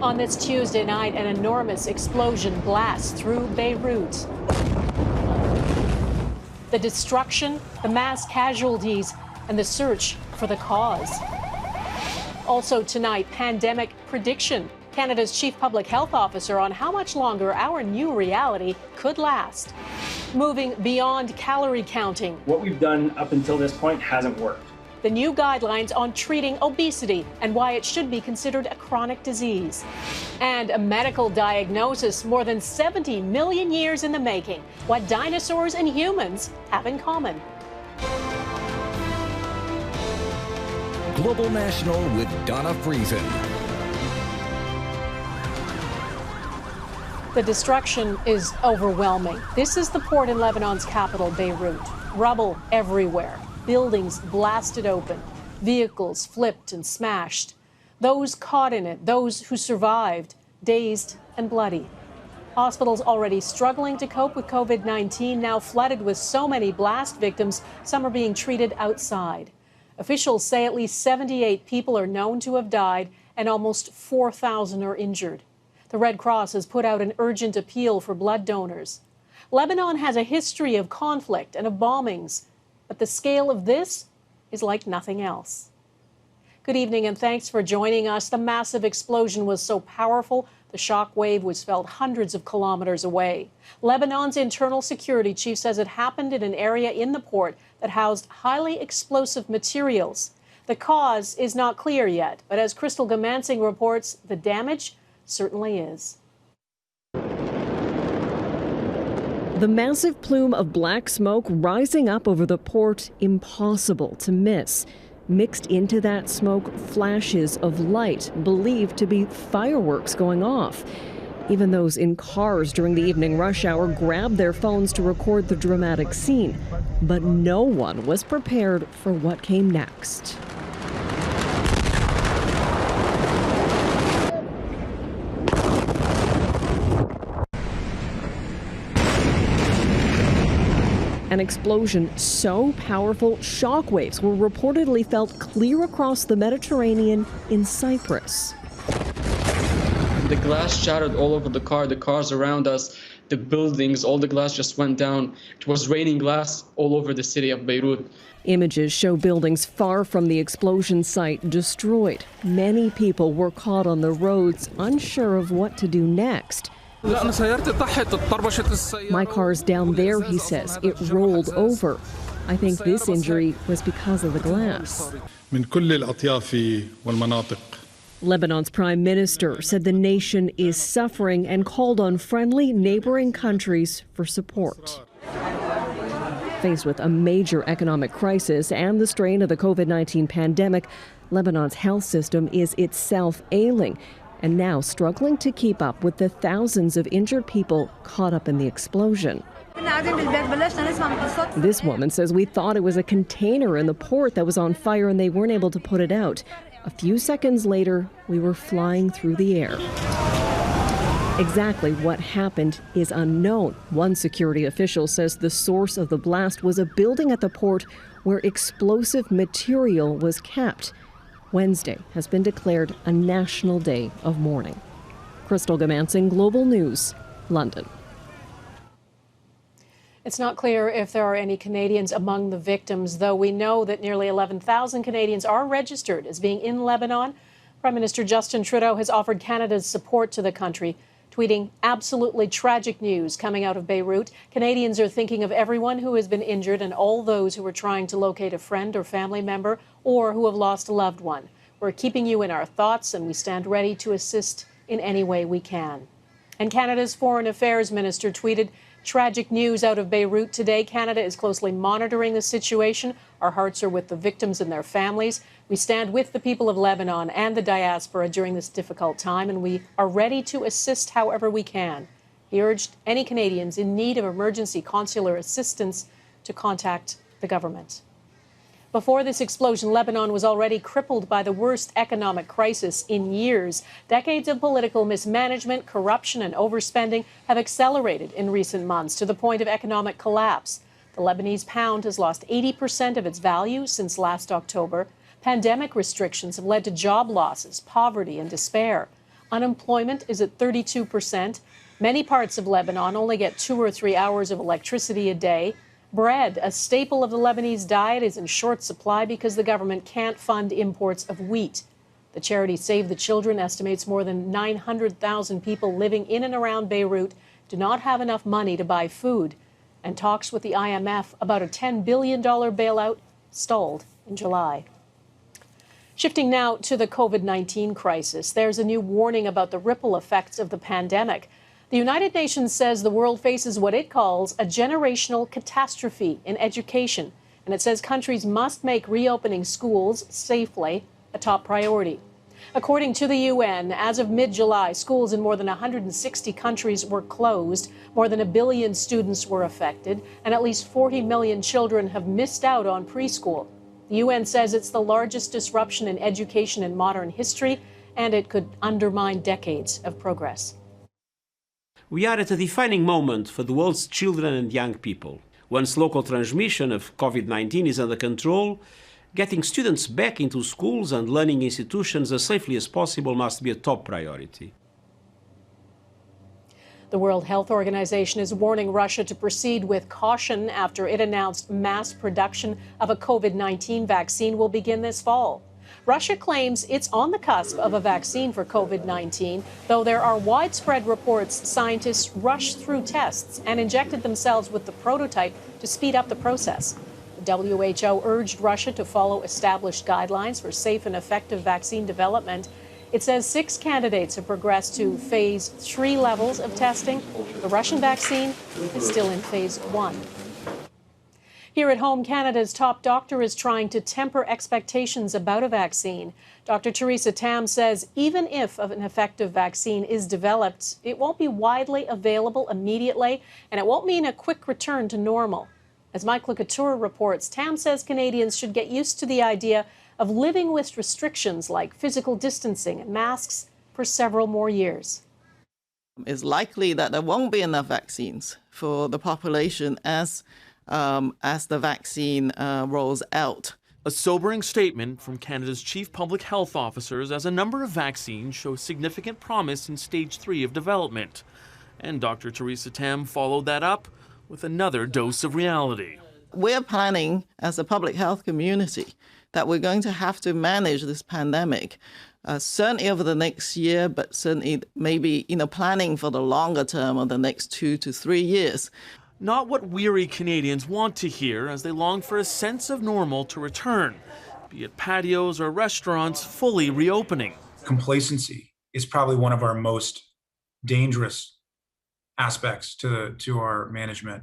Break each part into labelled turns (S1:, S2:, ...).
S1: On this Tuesday night, an enormous explosion blasts through Beirut. The destruction, the mass casualties, and the search for the cause. Also tonight, pandemic prediction. Canada's chief public health officer on how much longer our new reality could last. Moving beyond calorie counting.
S2: What we've done up until this point hasn't worked.
S1: The new guidelines on treating obesity and why it should be considered a chronic disease. And a medical diagnosis more than 70 million years in the making. What dinosaurs and humans have in common.
S3: Global National with Donna Friesen.
S1: The destruction is overwhelming. This is the port in Lebanon's capital, Beirut. Rubble everywhere. Buildings blasted open, vehicles flipped and smashed. Those caught in it, those who survived, dazed and bloody. Hospitals already struggling to cope with COVID-19, now flooded with so many blast victims, some are being treated outside. Officials say at least 78 people are known to have died and almost 4,000 are injured. The Red Cross has put out an urgent appeal for blood donors. Lebanon has a history of conflict and of bombings. But the scale of this is like nothing else. Good evening and thanks for joining us. The massive explosion was so powerful, the shock wave was felt hundreds of kilometers away. Lebanon's internal security chief says it happened in an area in the port that housed highly explosive materials. The cause is not clear yet, but as Crystal Goomansingh reports, the damage certainly is.
S4: The massive plume of black smoke rising up over the port, impossible to miss. Mixed into that smoke, flashes of light, believed to be fireworks going off. Even those in cars during the evening rush hour grabbed their phones to record the dramatic scene. But no one was prepared for what came next. An explosion so powerful, shockwaves were reportedly felt clear across the Mediterranean in Cyprus.
S5: The glass shattered all over the cars around us, the buildings, all the glass just went down. It was raining glass all over the city of Beirut.
S4: Images show buildings far from the explosion site destroyed. Many people were caught on the roads, unsure of what to do next. My car's down there, he says. It rolled over. I think this injury was because of the glass. Lebanon's prime minister said the nation is suffering and called on friendly neighboring countries for support. Faced with a major economic crisis and the strain of the COVID-19 pandemic, Lebanon's health system is itself ailing and now struggling to keep up with the thousands of injured people caught up in the explosion. This woman says we thought it was a container in the port that was on fire and they weren't able to put it out. A few seconds later, we were flying through the air. Exactly what happened is unknown. One security official says the source of the blast was a building at the port where explosive material was kept. Wednesday has been declared a national day of mourning. Crystal Goomansingh, Global News, London.
S1: It's not clear if there are any Canadians among the victims, though we know that nearly 11,000 Canadians are registered as being in Lebanon. Prime Minister Justin Trudeau has offered Canada's support to the country, tweeting absolutely tragic news coming out of Beirut. Canadians are thinking of everyone who has been injured and all those who are trying to locate a friend or family member or who have lost a loved one. We're keeping you in our thoughts and we stand ready to assist in any way we can. And Canada's Foreign Affairs Minister tweeted, tragic news out of Beirut today. Canada is closely monitoring the situation. Our hearts are with the victims and their families. We stand with the people of Lebanon and the diaspora during this difficult time, and we are ready to assist however we can. He urged any Canadians in need of emergency consular assistance to contact the government. Before this explosion, Lebanon was already crippled by the worst economic crisis in years. Decades of political mismanagement, corruption, and overspending have accelerated in recent months to the point of economic collapse. The Lebanese pound has lost 80% of its value since last October. Pandemic restrictions have led to job losses, poverty, and despair. Unemployment is at 32%. Many parts of Lebanon only get 2 or 3 hours of electricity a day. Bread, a staple of the Lebanese diet, is in short supply because the government can't fund imports of wheat. The charity Save the Children estimates more than 900,000 people living in and around Beirut do not have enough money to buy food. And talks with the IMF about a $10 billion bailout stalled in July. Shifting now to the COVID-19 crisis, there's a new warning about the ripple effects of the pandemic. The United Nations says the world faces what it calls a generational catastrophe in education, and it says countries must make reopening schools safely a top priority. According to the UN, as of mid-July, schools in more than 160 countries were closed, more than 1 billion students were affected, and at least 40 million children have missed out on preschool. The UN says it's the largest disruption in education in modern history, and it could undermine decades of progress.
S6: We are at a defining moment for the world's children and young people. Once local transmission of COVID-19 is under control, getting students back into schools and learning institutions as safely as possible must be a top priority.
S1: The World Health Organization is warning Russia to proceed with caution after it announced mass production of a COVID-19 vaccine will begin this fall. Russia claims it's on the cusp of a vaccine for COVID-19, though there are widespread reports scientists rushed through tests and injected themselves with the prototype to speed up the process. The WHO urged Russia to follow established guidelines for safe and effective vaccine development. It says 6 candidates have progressed to phase 3 levels of testing. The Russian vaccine is still in phase 1. Here at home, Canada's top doctor is trying to temper expectations about a vaccine. Dr. Theresa Tam says even if an effective vaccine is developed, it won't be widely available immediately, and it won't mean a quick return to normal. As Mike Couteur reports, Tam says Canadians should get used to the idea of living with restrictions like physical distancing and masks for several more years.
S7: It's likely that there won't be enough vaccines for the population as the vaccine rolls out.
S8: A sobering statement from Canada's chief public health officers as a number of vaccines show significant promise in stage 3 of development. And Dr. Theresa Tam followed that up with another dose of reality.
S7: We're planning as a public health community that we're going to have to manage this pandemic, certainly over the next year, but certainly maybe planning for the longer term of the next 2 to 3 years.
S8: Not what weary Canadians want to hear as they long for a sense of normal to return, be it patios or restaurants fully reopening.
S9: Complacency is probably one of our most dangerous aspects to our management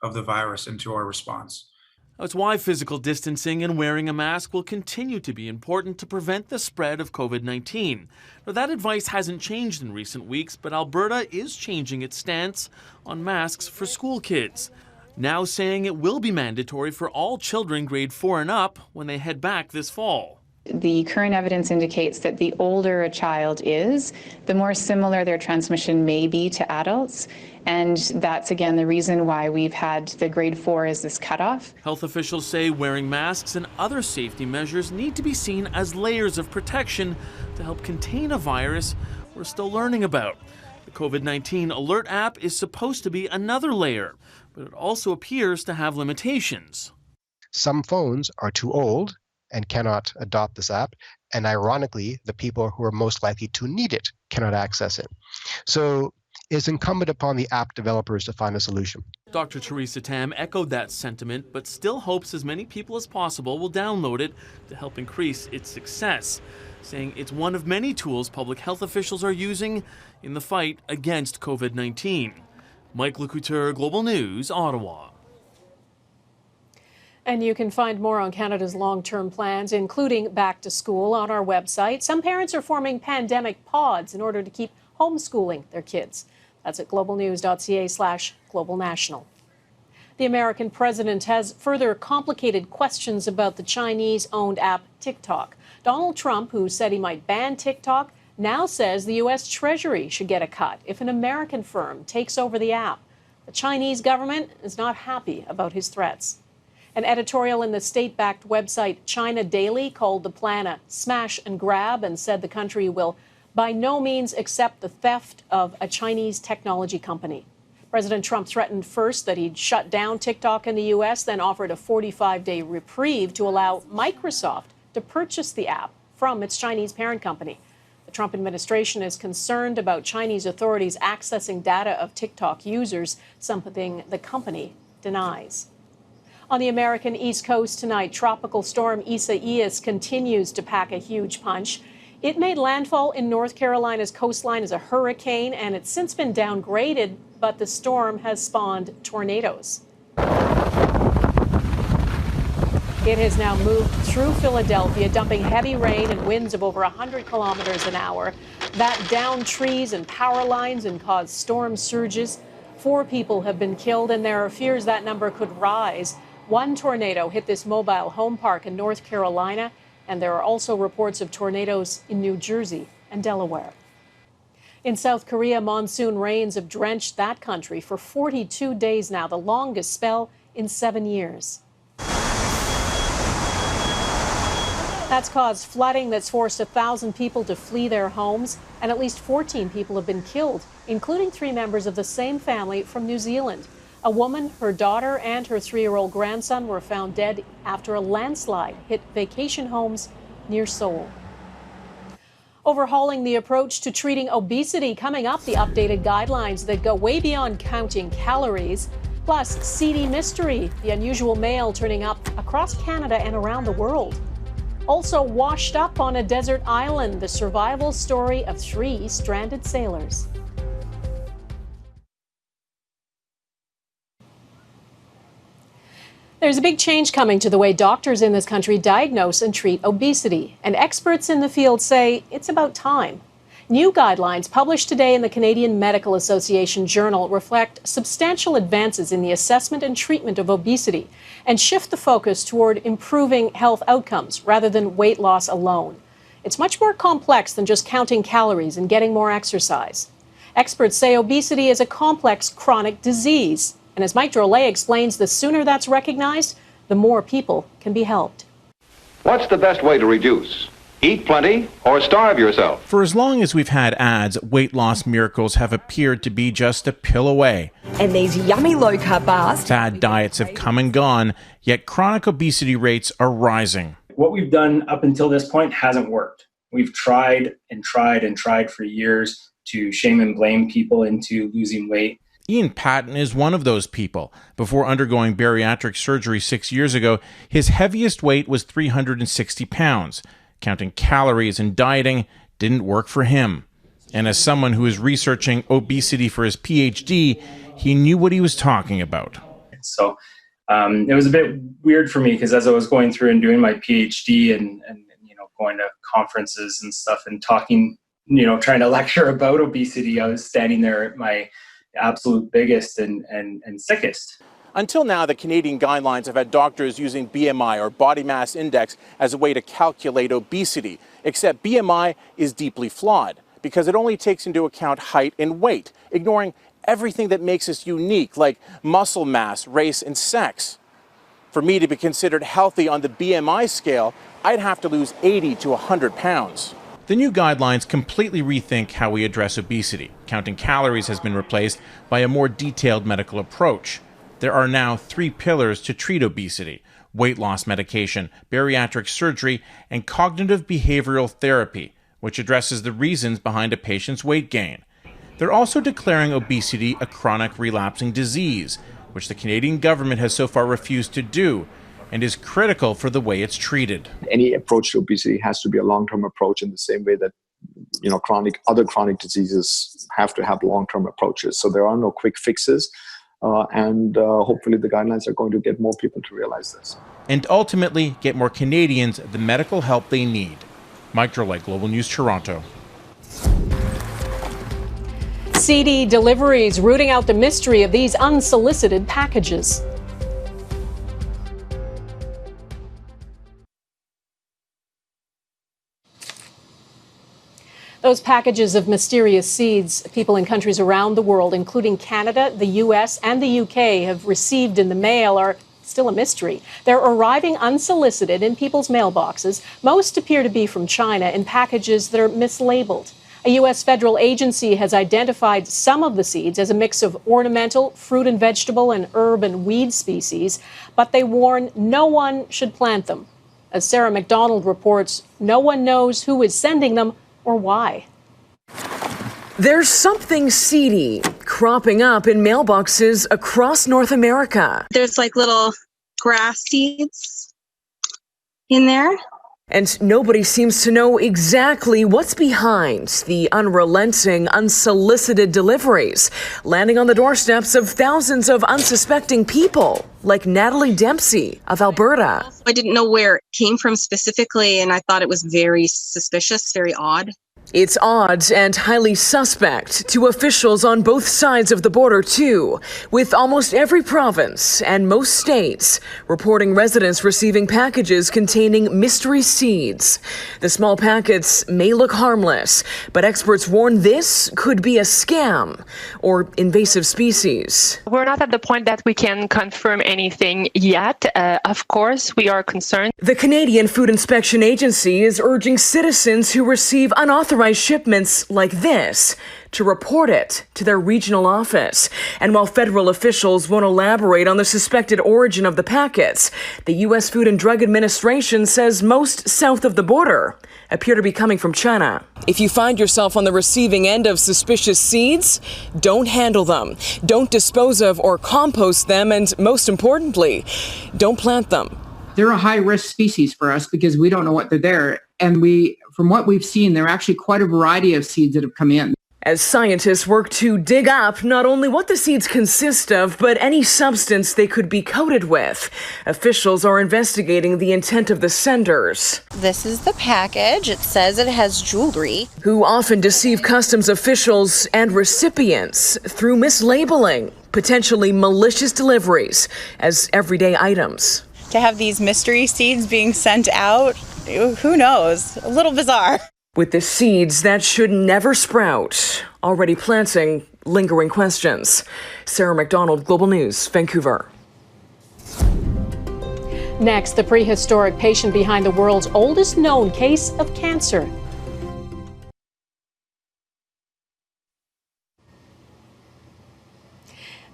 S9: of the virus and to our response.
S8: That's why physical distancing and wearing a mask will continue to be important to prevent the spread of COVID-19. Now, that advice hasn't changed in recent weeks, but Alberta is changing its stance on masks for school kids, now saying it will be mandatory for all children grade 4 and up when they head back this fall.
S10: The current evidence indicates that the older a child is, the more similar their transmission may be to adults. And that's, again, the reason why we've had the grade 4 as this cutoff.
S8: Health officials say wearing masks and other safety measures need to be seen as layers of protection to help contain a virus we're still learning about. The COVID-19 Alert app is supposed to be another layer, but it also appears to have limitations.
S11: Some phones are too old and cannot adopt this app, and ironically, the people who are most likely to need it cannot access it. So it's incumbent upon the app developers to find a solution.
S8: Dr. Theresa Tam echoed that sentiment, but still hopes as many people as possible will download it to help increase its success, saying it's one of many tools public health officials are using in the fight against COVID-19. Mike Couteur, Global News, Ottawa.
S1: And you can find more on Canada's long-term plans, including back to school, on our website. Some parents are forming pandemic pods in order to keep homeschooling their kids. That's at globalnews.ca/globalnational. The American president has further complicated questions about the Chinese-owned app TikTok. Donald Trump, who said he might ban TikTok, now says the U.S. Treasury should get a cut if an American firm takes over the app. The Chinese government is not happy about his threats. An editorial in the state-backed website China Daily called the plan a smash and grab and said the country will by no means accept the theft of a Chinese technology company. President Trump threatened first that he'd shut down TikTok in the U.S., then offered a 45-day reprieve to allow Microsoft to purchase the app from its Chinese parent company. The Trump administration is concerned about Chinese authorities accessing data of TikTok users, something the company denies. On the American East Coast tonight, tropical storm Isiah continues to pack a huge punch. It made landfall in North Carolina's coastline as a hurricane, and it's since been downgraded, but the storm has spawned tornadoes. It has now moved through Philadelphia, dumping heavy rain and winds of over 100 kilometers an hour. That downed trees and power lines and caused storm surges. 4 people have been killed, and there are fears that number could rise. One tornado hit this mobile home park in North Carolina, and there are also reports of tornadoes in New Jersey and Delaware. In South Korea, monsoon rains have drenched that country for 42 days now, the longest spell in 7 years. That's caused flooding that's forced 1,000 people to flee their homes, and at least 14 people have been killed, including 3 members of the same family from New Zealand. A woman, her daughter, and her 3-year-old grandson were found dead after a landslide hit vacation homes near Seoul. Overhauling the approach to treating obesity, coming up, the updated guidelines that go way beyond counting calories. Plus, seedy mystery, the unusual mail turning up across Canada and around the world. Also washed up on a desert island, the survival story of 3 stranded sailors. There's a big change coming to the way doctors in this country diagnose and treat obesity, and experts in the field say it's about time. New guidelines published today in the Canadian Medical Association Journal reflect substantial advances in the assessment and treatment of obesity and shift the focus toward improving health outcomes rather than weight loss alone. It's much more complex than just counting calories and getting more exercise. Experts say obesity is a complex chronic disease. And as Mike Drolet explains, the sooner that's recognized, the more people can be helped.
S12: What's the best way to reduce? Eat plenty or starve yourself?
S13: For as long as we've had ads, weight loss miracles have appeared to be just a pill away.
S14: And these yummy low-carb bars.
S13: Fad diets have come and gone, yet chronic obesity rates are rising.
S2: What we've done up until this point hasn't worked. We've tried and tried and tried for years to shame and blame people into losing weight.
S13: Ian Patton is one of those people. Before undergoing bariatric surgery 6 years ago, his heaviest weight was 360 pounds. Counting calories and dieting didn't work for him. And as someone who is researching obesity for his PhD, he knew what he was talking about.
S2: So it was a bit weird for me because as I was going through and doing my PhD and going to conferences and stuff and talking, trying to lecture about obesity, I was standing there at my absolute biggest and sickest.
S13: Until now, the Canadian guidelines have had doctors using BMI or body mass index as a way to calculate obesity, except BMI is deeply flawed because it only takes into account height and weight, ignoring everything that makes us unique, like muscle mass, race, and sex. For me to be considered healthy on the BMI scale, I'd have to lose 80 to 100 pounds. The new guidelines completely rethink how we address obesity. Counting calories has been replaced by a more detailed medical approach. There are now 3 pillars to treat obesity: weight loss medication, bariatric surgery, and cognitive behavioral therapy, which addresses the reasons behind a patient's weight gain. They're also declaring obesity a chronic relapsing disease, which the Canadian government has so far refused to do, and is critical for the way it's treated.
S15: Any approach to obesity has to be a long-term approach in the same way that other chronic diseases have to have long-term approaches. So there are no quick fixes, and hopefully the guidelines are going to get more people to realize this.
S13: And ultimately get more Canadians the medical help they need. Mike Drolet, Global News, Toronto.
S1: Seedy deliveries rooting out the mystery of these unsolicited packages. Those packages of mysterious seeds people in countries around the world, including Canada, the U.S., and the U.K., have received in the mail are still a mystery. They're arriving unsolicited in people's mailboxes. Most appear to be from China in packages that are mislabeled. A U.S. federal agency has identified some of the seeds as a mix of ornamental, fruit and vegetable, and herb and weed species, but they warn no one should plant them. As Sarah MacDonald reports, no one knows who is sending them or why.
S14: There's something seedy cropping up in mailboxes across North America.
S16: There's like little grass seeds in there.
S14: And nobody seems to know exactly what's behind the unrelenting, unsolicited deliveries, landing on the doorsteps of thousands of unsuspecting people, like Natalie Dempsey of Alberta.
S16: I didn't know where it came from specifically, and I thought it was very suspicious, very odd.
S14: It's odd and highly suspect to officials on both sides of the border, too, with almost every province and most states reporting residents receiving packages containing mystery seeds. The small packets may look harmless, but experts warn this could be a scam or invasive species.
S17: We're not at the point that we can confirm anything yet. Of course, we are concerned.
S14: The Canadian Food Inspection Agency is urging citizens who receive unauthorized shipments like this to report it to their regional office. And while federal officials won't elaborate on the suspected origin of the packets, the U.S. Food and Drug Administration says most south of the border appear to be coming from China. If you find yourself on the receiving end of suspicious seeds, don't handle them, don't dispose of or compost them, and most importantly, don't plant them.
S18: They're a high-risk species for us because we don't know what they're there. And from what we've seen, there are actually quite a variety of seeds that have come in.
S14: As scientists work to dig up not only what the seeds consist of, but any substance they could be coated with, officials are investigating the intent of the senders.
S19: This is the package. It says it has jewelry.
S14: Who often deceive customs officials and recipients through mislabeling potentially malicious deliveries as everyday items.
S19: To have these mystery seeds being sent out, who knows? A little bizarre.
S14: With the seeds that should never sprout, already planting lingering questions. Sarah MacDonald, Global News, Vancouver.
S1: Next, the prehistoric patient behind the world's oldest known case of cancer.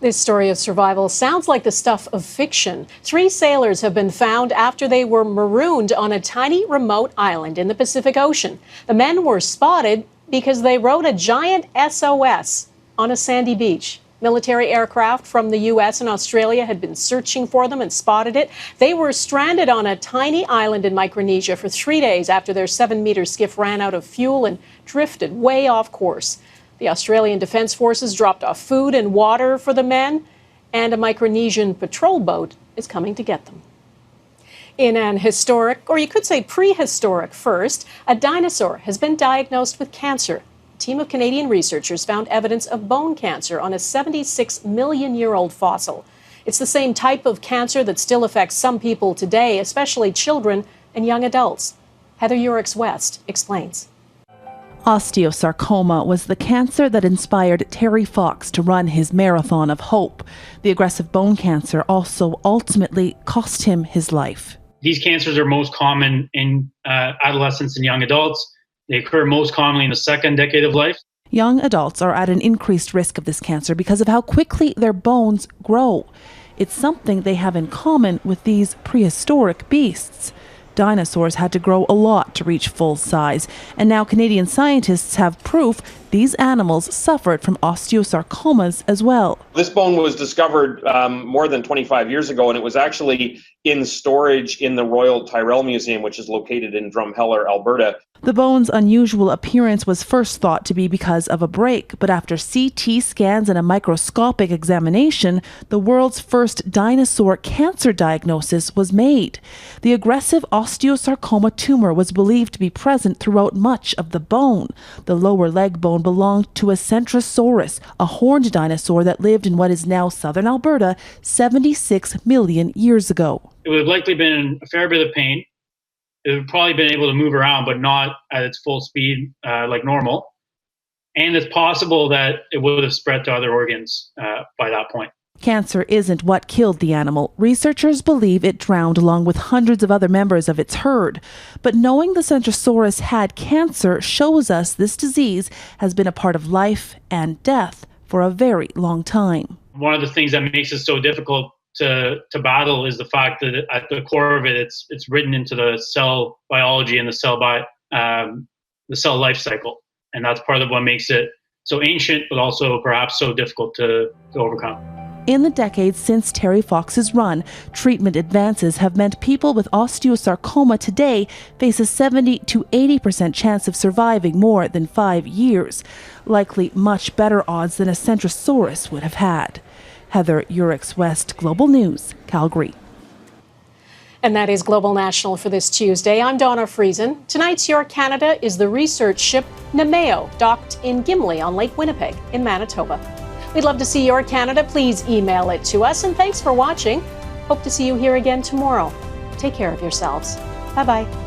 S1: This story of survival sounds like the stuff of fiction. 3 sailors have been found after they were marooned on a tiny remote island in the Pacific Ocean. The men were spotted because they wrote a giant SOS on a sandy beach. Military aircraft from the U.S. and Australia had been searching for them and spotted it. They were stranded on a tiny island in Micronesia for 3 days after their 7-meter skiff ran out of fuel and drifted way off course. The Australian Defence Forces dropped off food and water for the men, and a Micronesian patrol boat is coming to get them. In an historic, or you could say prehistoric first, a dinosaur has been diagnosed with cancer. A team of Canadian researchers found evidence of bone cancer on a 76-million-year-old fossil. It's the same type of cancer that still affects some people today, especially children and young adults. Heather Urix-West explains.
S20: Osteosarcoma was the cancer that inspired Terry Fox to run his Marathon of Hope. The aggressive bone cancer also ultimately cost him his life.
S21: These cancers are most common in adolescents and young adults. They occur most commonly in the second decade of life.
S20: Young adults are at an increased risk of this cancer because of how quickly their bones grow. It's something they have in common with these prehistoric beasts. Dinosaurs had to grow a lot to reach full size, and now Canadian scientists have proof these animals suffered from osteosarcomas as well.
S22: This bone was discovered more than 25 years ago, and it was actually in storage in the Royal Tyrrell Museum, which is located in Drumheller, Alberta.
S20: The bone's unusual appearance was first thought to be because of a break, but after CT scans and a microscopic examination, the world's first dinosaur cancer diagnosis was made. The aggressive osteosarcoma tumor was believed to be present throughout much of the bone. The lower leg bone belonged to a Centrosaurus, a horned dinosaur that lived in what is now southern Alberta 76 million years ago.
S21: It would have likely been in a fair bit of pain. It would have probably been able to move around, but not at its full speed like normal. And it's possible that it would have spread to other organs by that point.
S20: Cancer isn't what killed the animal. Researchers believe it drowned along with hundreds of other members of its herd. But knowing the Centrosaurus had cancer shows us this disease has been a part of life and death for a very long time.
S21: One of the things that makes it so difficult to battle is the fact that at the core of it, it's written into the cell biology and the cell life cycle. And that's part of what makes it so ancient, but also perhaps so difficult to overcome.
S20: In the decades since Terry Fox's run, treatment advances have meant people with osteosarcoma today face a 70 to 80% chance of surviving more than 5 years, likely much better odds than a Centrosaurus would have had. Heather Urix West, Global News, Calgary.
S1: And that is Global National for this Tuesday. I'm Donna Friesen. Tonight's Your Canada is the research ship Nemeo, docked in Gimli on Lake Winnipeg in Manitoba. We'd love to see your Canada. Please email it to us. And thanks for watching. Hope to see you here again tomorrow. Take care of yourselves. Bye-bye.